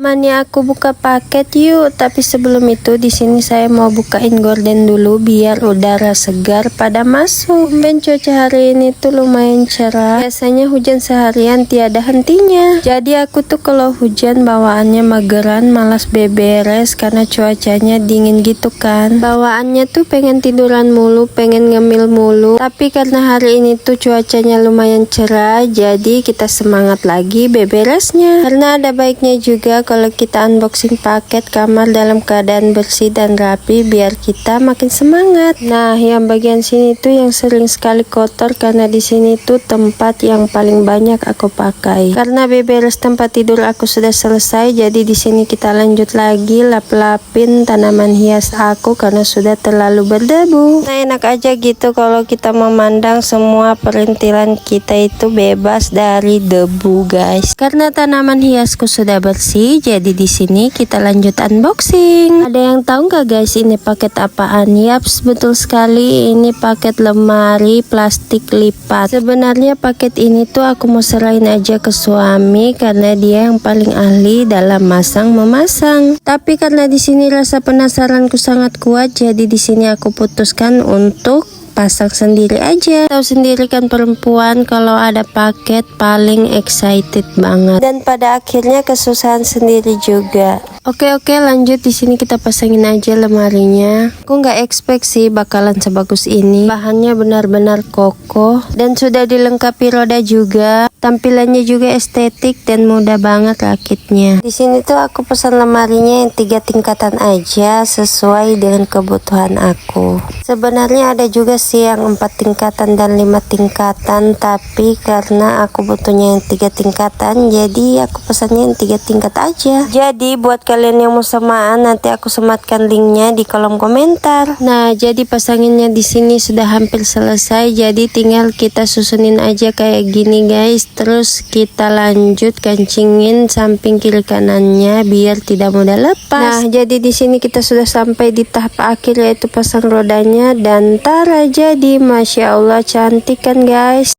Mania aku buka paket yuk. Tapi sebelum itu di sini saya mau bukain gorden dulu biar udara segar pada masuk. Ben cuaca hari ini tuh lumayan cerah. Biasanya hujan seharian tiada hentinya. Jadi aku tuh kalau hujan bawaannya mageran, malas beberes karena cuacanya dingin gitu kan. Bawaannya tuh pengen tiduran mulu, pengen ngemil mulu. Tapi karena hari ini tuh cuacanya lumayan cerah, jadi kita semangat lagi beberesnya. Karena ada baiknya juga kalau kita unboxing paket kamar dalam keadaan bersih dan rapi biar kita makin semangat. Nah, yang bagian sini tuh yang sering sekali kotor karena di sini tuh tempat yang paling banyak aku pakai. Karena beberes tempat tidur aku sudah selesai, jadi di sini kita lanjut lagi lap-lapin tanaman hias aku karena sudah terlalu berdebu. Nah, enak aja gitu kalau kita memandang semua perintilan kita itu bebas dari debu, guys. Karena tanaman hiasku sudah bersih, jadi di sini kita lanjut unboxing. Ada yang tahu nggak guys ini paket apaan? Yaps, betul sekali, ini paket lemari plastik lipat. Sebenarnya paket ini tuh aku mau serahin aja ke suami karena dia yang paling ahli dalam memasang. Tapi karena di sini rasa penasaranku sangat kuat, jadi di sini aku putuskan untuk pasang sendiri aja. Tahu sendiri kan perempuan kalau ada paket paling excited banget. Dan pada akhirnya kesusahan sendiri juga. Oke, lanjut di sini kita pasangin aja lemarinya. Aku nggak expect sih bakalan sebagus ini. Bahannya benar-benar kokoh dan sudah dilengkapi roda juga. Tampilannya juga estetik dan mudah banget rakitnya. Di sini tuh aku pesan lemarinya yang 3 tingkatan aja sesuai dengan kebutuhan aku. Sebenarnya ada juga sih yang 4 tingkatan dan 5 tingkatan, tapi karena aku butuhnya yang 3 tingkatan, jadi aku pesannya yang 3 tingkat aja. Jadi buat kalian yang mau samaan, nanti aku sematkan linknya di kolom komentar. Nah, jadi pasanginnya di sini sudah hampir selesai, jadi tinggal kita susunin aja kayak gini guys. Terus kita lanjut kancingin samping kiri kanannya biar tidak mudah lepas. Nah, jadi di sini kita sudah sampai di tahap akhir yaitu pasang rodanya dan tara, jadi masya Allah cantik kan guys.